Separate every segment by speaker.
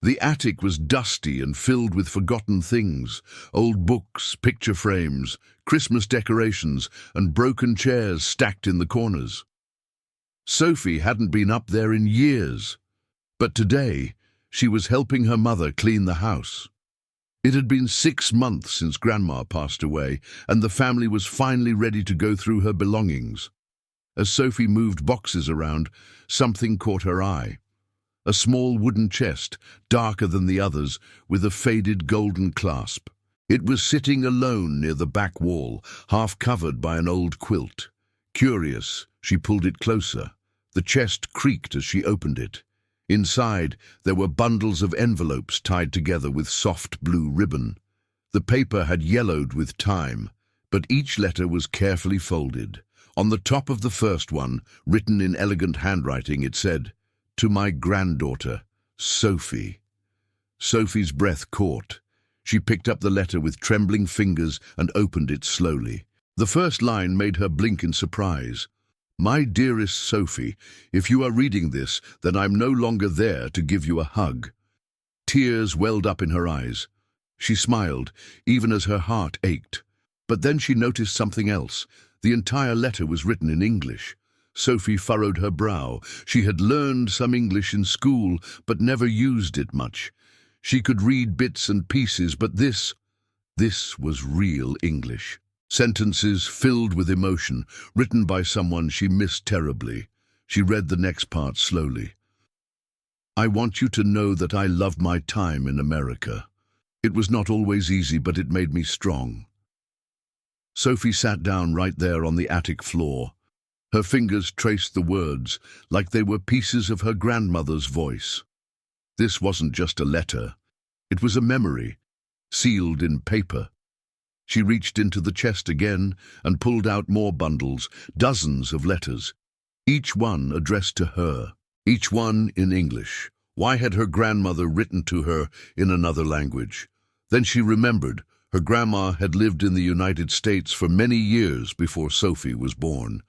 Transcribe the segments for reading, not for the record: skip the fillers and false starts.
Speaker 1: The attic was dusty and filled with forgotten things, old books, picture frames, Christmas decorations, and broken chairs stacked in the corners. Sophie hadn't been up there in years, but today she was helping her mother clean the house. It had been 6 months since Grandma passed away, and the family was finally ready to go through her belongings. As Sophie moved boxes around, something caught her eye. A small wooden chest, darker than the others, with a faded golden clasp. It was sitting alone near the back wall, half covered by an old quilt. Curious, she pulled it closer. The chest creaked as she opened it. Inside, there were bundles of envelopes tied together with soft blue ribbon. The paper had yellowed with time, but each letter was carefully folded. On the top of the first one, written in elegant handwriting, it said, "To my granddaughter, Sophie." Sophie's breath caught. She picked up the letter with trembling fingers and opened it slowly. The first line made her blink in surprise. "My dearest Sophie, if you are reading this, then I'm no longer there to give you a hug." Tears welled up in her eyes. She smiled, even as her heart ached. But then she noticed something else. The entire letter was written in English. Sophie furrowed her brow. She had learned some English in school, but never used it much. She could read bits and pieces, but this was real English. Sentences filled with emotion, written by someone she missed terribly. She read the next part slowly. "I want you to know that I love my time in America. It was not always easy, but it made me strong." Sophie sat down right there on the attic floor. Her fingers traced the words like they were pieces of her grandmother's voice. This wasn't just a letter. It was a memory, sealed in paper. She reached into the chest again and pulled out more bundles, dozens of letters, each one addressed to her, each one in English. Why had her grandmother written to her in another language? Then she remembered her grandma had lived in the United States for many years before Sophie was born.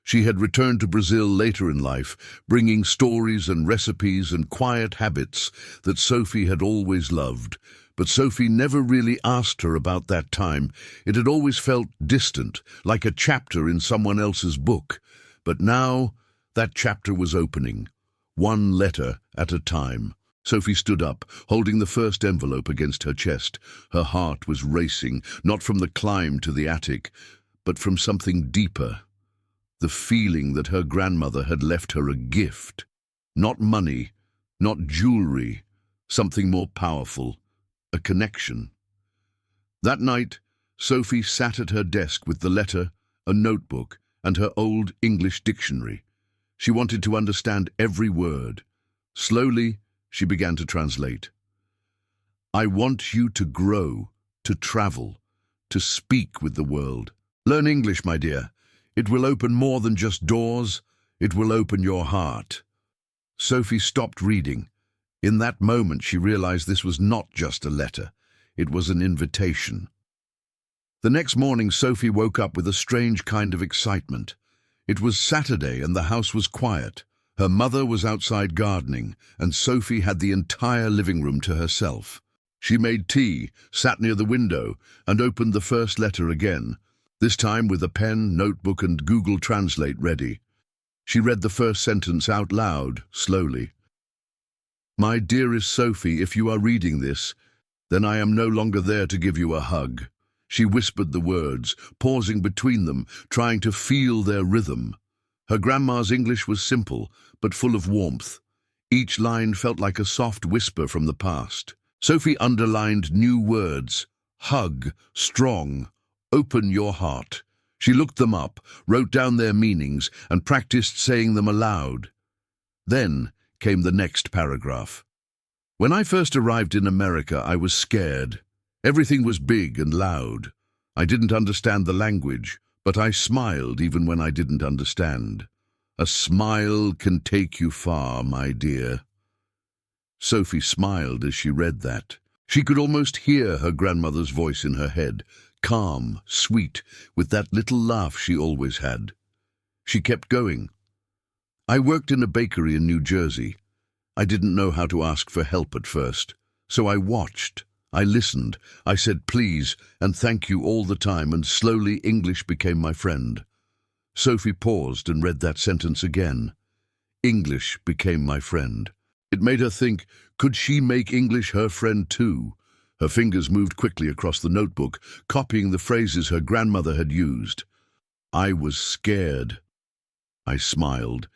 Speaker 1: She had returned to Brazil later in life, bringing stories and recipes and quiet habits that Sophie had always loved. But Sophie never really asked her about that time. It had always felt distant, like a chapter in someone else's book. But now, that chapter was opening, one letter at a time. Sophie stood up, holding the first envelope against her chest. Her heart was racing, not from the climb to the attic, but from something deeper. The feeling that her grandmother had left her a gift. Not money, not jewelry, something more powerful. A connection. That night, Sophie sat at her desk with the letter, a notebook, and her old English dictionary. She wanted to understand every word. Slowly, she began to translate. "I want you to grow, to travel, to speak with the world. Learn English, my dear. It will open more than just doors. It will open your heart." Sophie stopped reading. In that moment, she realized this was not just a letter. It was an invitation. The next morning, Sophie woke up with a strange kind of excitement. It was Saturday and the house was quiet. Her mother was outside gardening, and Sophie had the entire living room to herself. She made tea, sat near the window, and opened the first letter again, this time with a pen, notebook, and Google Translate ready. She read the first sentence out loud, slowly. "My dearest Sophie, if you are reading this, then I am no longer there to give you a hug." She whispered the words, pausing between them, trying to feel their rhythm. Her grandma's English was simple, but full of warmth. Each line felt like a soft whisper from the past. Sophie underlined new words: hug, strong, open your heart. She looked them up, wrote down their meanings, and practiced saying them aloud. Then came the next paragraph. "When I first arrived in America, I was scared. Everything was big and loud. I didn't understand the language, but I smiled even when I didn't understand. A smile can take you far, my dear." Sophie smiled as she read that. She could almost hear her grandmother's voice in her head, calm, sweet, with that little laugh she always had. She kept going. "I worked in a bakery in New Jersey. I didn't know how to ask for help at first, so I watched. I listened. I said please and thank you all the time, and slowly English became my friend. Sophie paused and read that sentence again. English became my friend. It made her think, could she make English her friend too? Her fingers moved quickly across the notebook, copying the phrases her grandmother had used. I was scared. I smiled,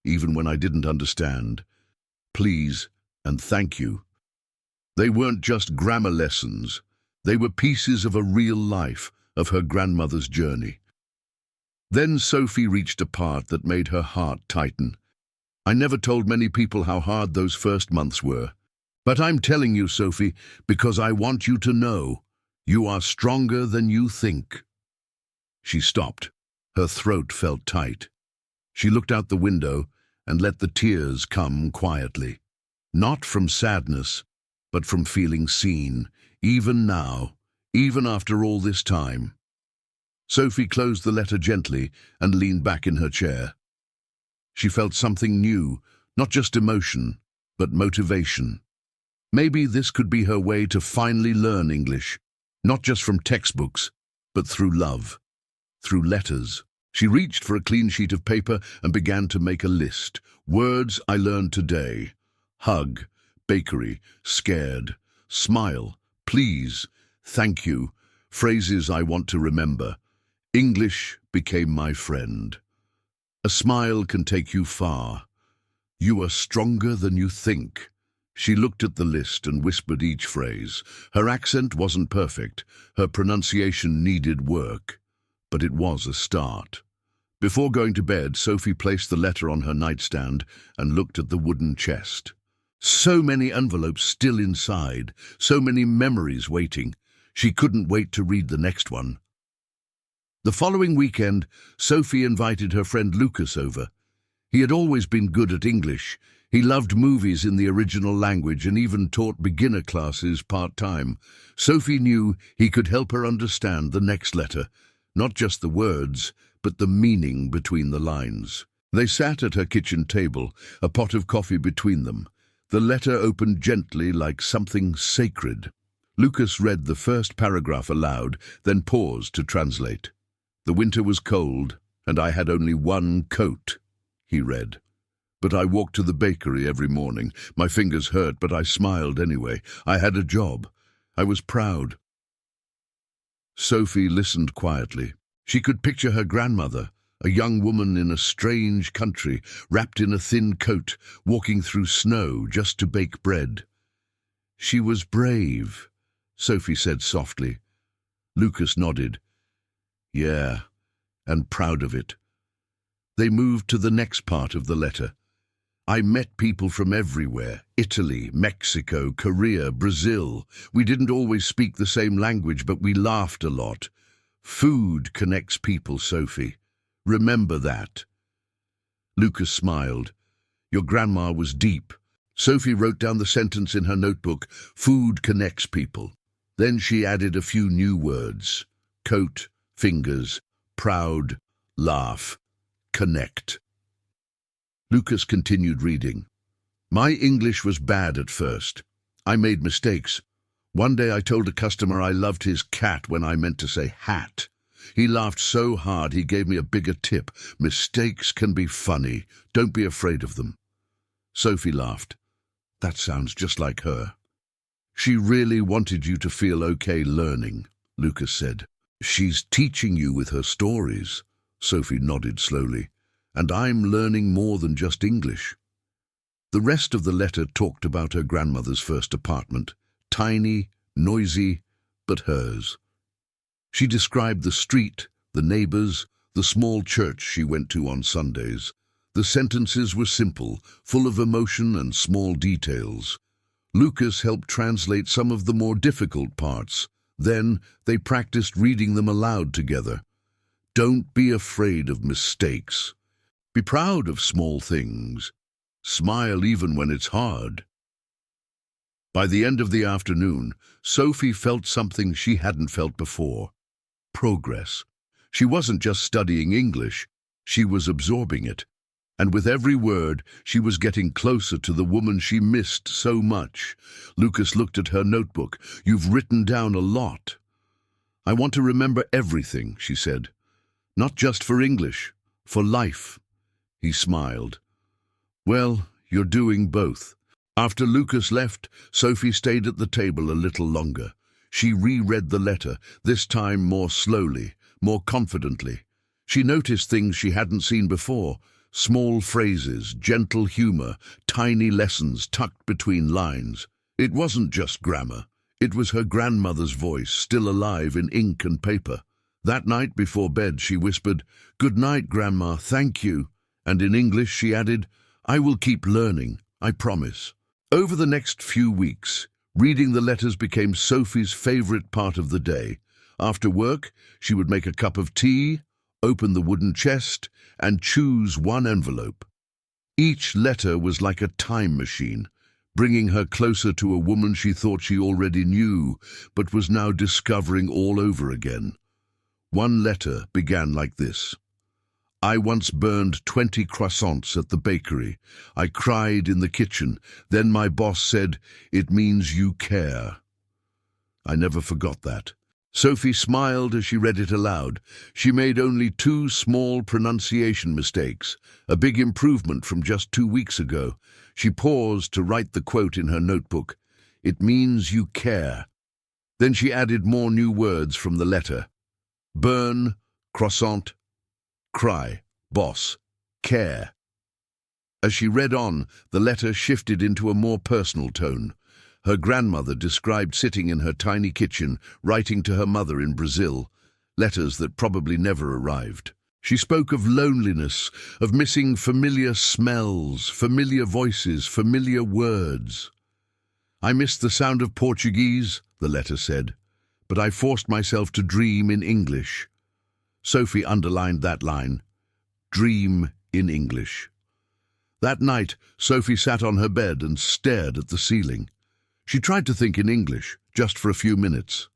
Speaker 1: even when I didn't understand. Please and thank you. They weren't just grammar lessons. They were pieces of a real life, of her grandmother's journey. Then Sophie reached a part that made her heart tighten. I never told many people how hard those first months were. But I'm telling you, Sophie, because I want you to know. You are stronger than you think. She stopped. Her throat felt tight. She looked out the window and let the tears come quietly. Not from sadness, but from feeling seen, even now, even after all this time. Sophie closed the letter gently and leaned back in her chair. She felt something new, not just emotion, but motivation. Maybe this could be her way to finally learn English, not just from textbooks, but through love, through letters. She reached for a clean sheet of paper and began to make a list. Words I learned today. Hug, bakery, scared, smile, please, thank you, phrases I want to remember. English became my friend. A smile can take you far. You are stronger than you think. She looked at the list and whispered each phrase. Her accent wasn't perfect. Her pronunciation needed work. But it was a start. Before going to bed, Sophie placed the letter on her nightstand and looked at the wooden chest. So many envelopes still inside, so many memories waiting. She couldn't wait to read the next one. The following weekend, Sophie invited her friend Lucas over. He had always been good at English. He loved movies in the original language and even taught beginner classes part-time. Sophie knew he could help her understand the next letter, not just the words, but the meaning between the lines. They sat at her kitchen table, a pot of coffee between them. The letter opened gently like something sacred. Lucas read the first paragraph aloud, then paused to translate. The winter was cold, and I had only one coat, he read. But I walked to the bakery every morning. My fingers hurt, but I smiled anyway. I had a job. I was proud. Sophie listened quietly. She could picture her grandmother, a young woman in a strange country, wrapped in a thin coat, walking through snow just to bake bread. She was brave, Sophie said softly. Lucas nodded. Yeah, and proud of it. They moved to the next part of the letter. I met people from everywhere, Italy, Mexico, Korea, Brazil. We didn't always speak the same language, but we laughed a lot. Food connects people, Sophie. Remember that. Lucas smiled. Your grandma was deep. Sophie wrote down the sentence in her notebook, food connects people. Then she added a few new words. Coat, fingers, proud, laugh, connect. Lucas continued reading. My English was bad at first. I made mistakes. One day I told a customer I loved his cat when I meant to say hat. He laughed so hard he gave me a bigger tip. Mistakes can be funny. Don't be afraid of them. Sophie laughed. That sounds just like her. She really wanted you to feel okay learning, Lucas said. She's teaching you with her stories. Sophie nodded slowly. And I'm learning more than just English. The rest of the letter talked about her grandmother's first apartment. Tiny, noisy, but hers. She described the street, the neighbors, the small church she went to on Sundays. The sentences were simple, full of emotion and small details. Lucas helped translate some of the more difficult parts. Then they practiced reading them aloud together. Don't be afraid of mistakes. Be proud of small things. Smile even when it's hard. By the end of the afternoon, Sophie felt something she hadn't felt before. Progress. She wasn't just studying English, she was absorbing it. And with every word, she was getting closer to the woman she missed so much. Lucas looked at her notebook. "You've written down a lot." "I want to remember everything," she said. "Not just for English, for life." He smiled. "Well, you're doing both." After Lucas left, Sophie stayed at the table a little longer. She reread the letter, this time more slowly, more confidently. She noticed things she hadn't seen before, small phrases, gentle humor, tiny lessons tucked between lines. It wasn't just grammar. It was her grandmother's voice, still alive in ink and paper. That night before bed, she whispered, "Good night, Grandma, thank you." And in English, she added, "I will keep learning, I promise." Over the next few weeks, reading the letters became Sophie's favorite part of the day. After work, she would make a cup of tea, open the wooden chest, and choose one envelope. Each letter was like a time machine, bringing her closer to a woman she thought she already knew, but was now discovering all over again. One letter began like this. "I once burned 20 croissants at the bakery. I cried in the kitchen. Then my boss said, 'It means you care.'" I never forgot that. Sophie smiled as she read it aloud. She made only 2 small pronunciation mistakes, a big improvement from just 2 weeks ago. She paused to write the quote in her notebook. "It means you care." Then she added more new words from the letter. Burn, croissant, cry, boss, care. As she read on, the letter shifted into a more personal tone. Her grandmother described sitting in her tiny kitchen, writing to her mother in Brazil, letters that probably never arrived. She spoke of loneliness, of missing familiar smells, familiar voices, familiar words. "I missed the sound of Portuguese," the letter said, "but I forced myself to dream in English." Sophie underlined that line, "Dream in English." That night, Sophie sat on her bed and stared at the ceiling. She tried to think in English, just for a few minutes.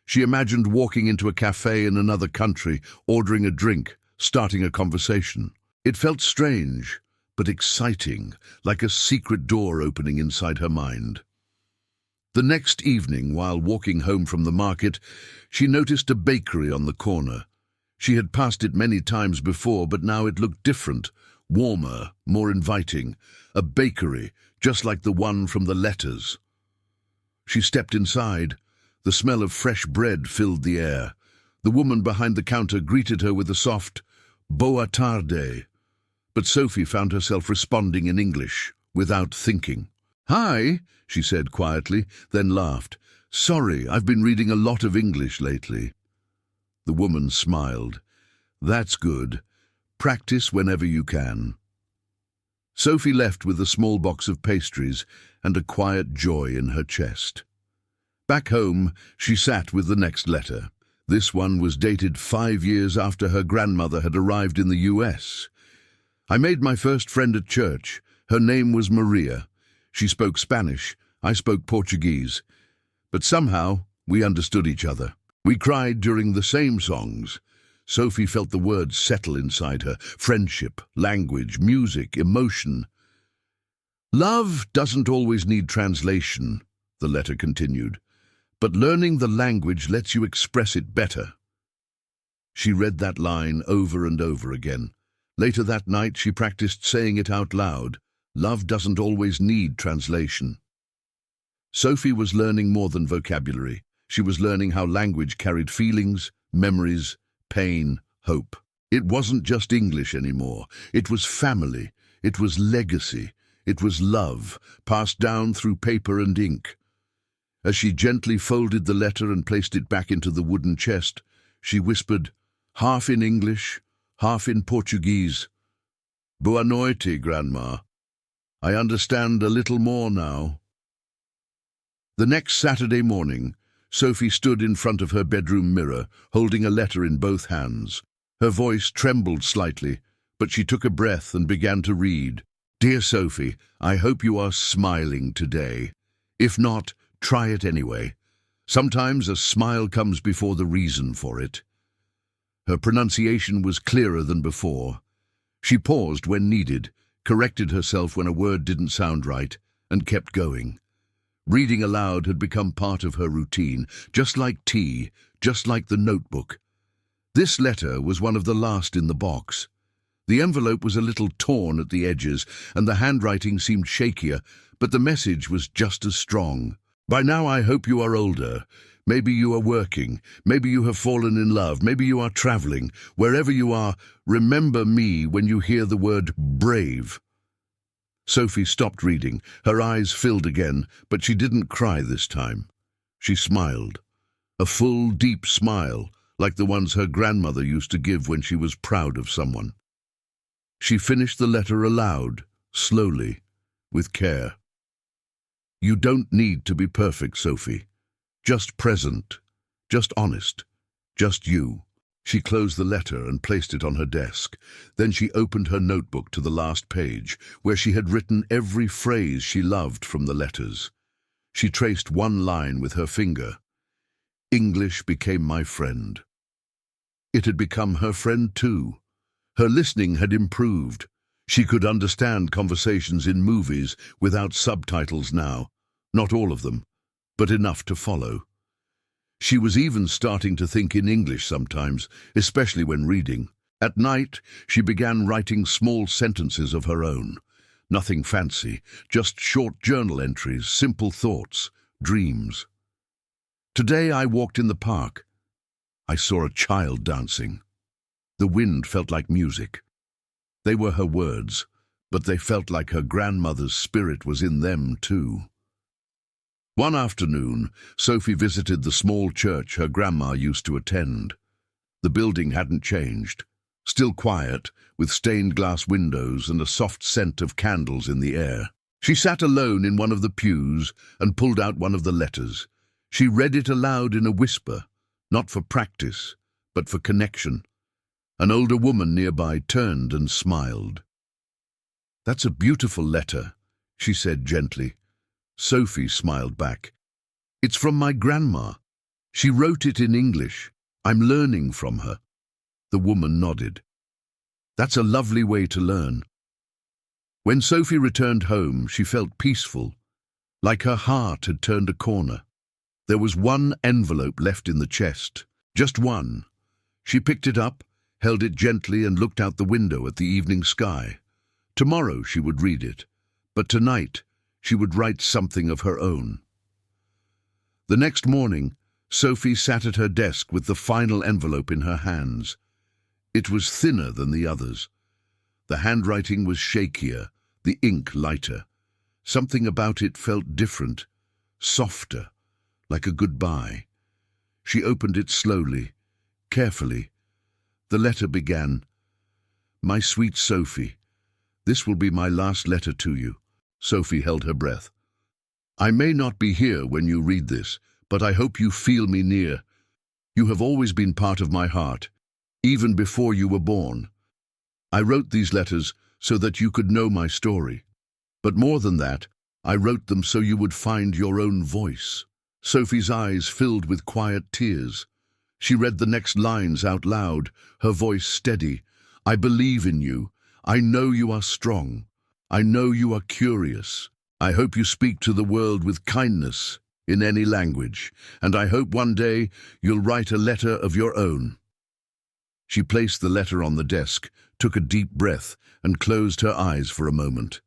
Speaker 1: She imagined walking into a cafe in another country, ordering a drink, starting a conversation. It felt strange, but exciting, like a secret door opening inside her mind. The next evening, while walking home from the market, she noticed a bakery on the corner. She had passed it many times before, but now it looked different, warmer, more inviting. A bakery, just like the one from the letters. She stepped inside. The smell of fresh bread filled the air. The woman behind the counter greeted her with a soft, "Boa tarde." But Sophie found herself responding in English, without thinking. "Hi," she said quietly, then laughed. "Sorry, I've been reading a lot of English lately." The woman smiled. "That's good. Practice whenever you can." Sophie left with a small box of pastries and a quiet joy in her chest. Back home, she sat with the next letter. This one was dated 5 years after her grandmother had arrived in the US. "I made my first friend at church. Her name was Maria. She spoke Spanish, I spoke Portuguese. But somehow, we understood each other. We cried during the same songs." Sophie felt the words settle inside her. Friendship, language, music, emotion. "Love doesn't always need translation," the letter continued, "but learning the language lets you express it better." She read that line over and over again. Later that night, she practiced saying it out loud. Love doesn't always need translation. Sophie was learning more than vocabulary. She was learning how language carried feelings, memories, pain, hope. It wasn't just English anymore. It was family. It was legacy. It was love, passed down through paper and ink. As she gently folded the letter and placed it back into the wooden chest, she whispered, half in English, half in Portuguese, "Boa noite, Grandma. I understand a little more now." The next Saturday morning, Sophie stood in front of her bedroom mirror, holding a letter in both hands. Her voice trembled slightly, but she took a breath and began to read. "Dear Sophie, I hope you are smiling today. If not, try it anyway. Sometimes a smile comes before the reason for it." Her pronunciation was clearer than before. She paused when needed, corrected herself when a word didn't sound right, and kept going. Reading aloud had become part of her routine, just like tea, just like the notebook. This letter was one of the last in the box. The envelope was a little torn at the edges, and the handwriting seemed shakier, but the message was just as strong. By now I hope you are older. Maybe you are working. Maybe you have fallen in love. Maybe you are traveling. Wherever you are, remember me when you hear the word brave. Sophie stopped reading. Her eyes filled again, but she didn't cry this time. She smiled. A full, deep smile, like the ones her grandmother used to give when she was proud of someone. She finished the letter aloud, slowly, with care. You don't need to be perfect, Sophie. Just present, just honest, just you. She closed the letter and placed it on her desk. Then she opened her notebook to the last page, where she had written every phrase she loved from the letters. She traced one line with her finger. English became my friend. It had become her friend too. Her listening had improved. She could understand conversations in movies without subtitles now. Not all of them, but enough to follow. She was even starting to think in English sometimes, especially when reading. At night, she began writing small sentences of her own. Nothing fancy, just short journal entries, simple thoughts, dreams. Today I walked in the park. I saw a child dancing. The wind felt like music. They were her words, but they felt like her grandmother's spirit was in them too. One afternoon, Sophie visited the small church her grandma used to attend. The building hadn't changed. Still quiet, with stained glass windows and a soft scent of candles in the air. She sat alone in one of the pews and pulled out one of the letters. She read it aloud in a whisper, not for practice, but for connection. An older woman nearby turned and smiled. "That's a beautiful letter," she said gently. Sophie smiled back. "It's from my grandma. She wrote it in English. I'm learning from her." The woman nodded. "That's a lovely way to learn." When Sophie returned home, she felt peaceful, like her heart had turned a corner. There was one envelope left in the chest, just one. She picked it up, held it gently and looked out the window at the evening sky. Tomorrow she would read it, but tonight she would write something of her own. The next morning, Sophie sat at her desk with the final envelope in her hands. It was thinner than the others. The handwriting was shakier, the ink lighter. Something about it felt different, softer, like a goodbye. She opened it slowly, carefully. The letter began, "My sweet Sophie, this will be my last letter to you." Sophie held her breath. "I may not be here when you read this, but I hope you feel me near. You have always been part of my heart, even before you were born. I wrote these letters so that you could know my story. But more than that, I wrote them so you would find your own voice." Sophie's eyes filled with quiet tears. She read the next lines out loud, her voice steady. "I believe in you. I know you are strong. I know you are curious. I hope you speak to the world with kindness in any language, and I hope one day you'll write a letter of your own." She placed the letter on the desk, took a deep breath, and closed her eyes for a moment.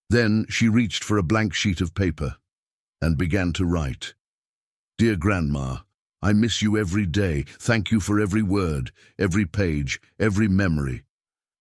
Speaker 1: Then she reached for a blank sheet of paper and began to write. "Dear Grandma, I miss you every day. Thank you for every word, every page, every memory.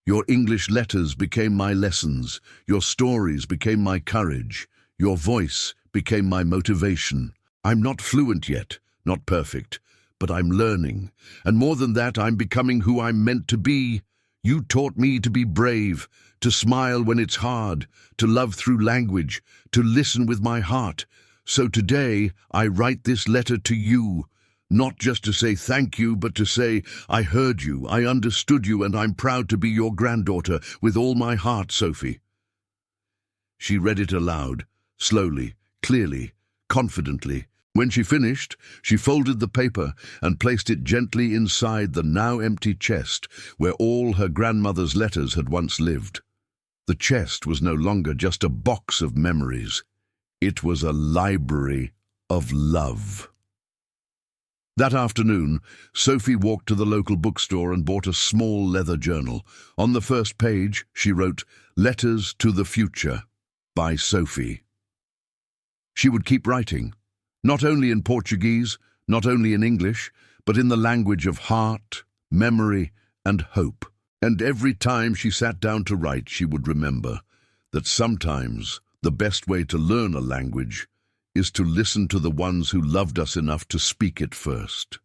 Speaker 1: Your English letters became my lessons. Your stories became my courage. Your voice became my motivation. I'm not fluent yet, not perfect, but I'm learning. And more than that, I'm becoming who I'm meant to be. You taught me to be brave, to smile when it's hard, to love through language, to listen with my heart. So today, I write this letter to you. Not just to say thank you, but to say, I heard you, I understood you, and I'm proud to be your granddaughter with all my heart, Sophie." She read it aloud, slowly, clearly, confidently. When she finished, she folded the paper and placed it gently inside the now empty chest where all her grandmother's letters had once lived. The chest was no longer just a box of memories. It was a library of love. That afternoon, Sophie walked to the local bookstore and bought a small leather journal. On the first page, she wrote, "Letters to the Future, by Sophie." She would keep writing, not only in Portuguese, not only in English, but in the language of heart, memory, and hope. And every time she sat down to write, she would remember that sometimes the best way to learn a language is to listen to the ones who loved us enough to speak it first.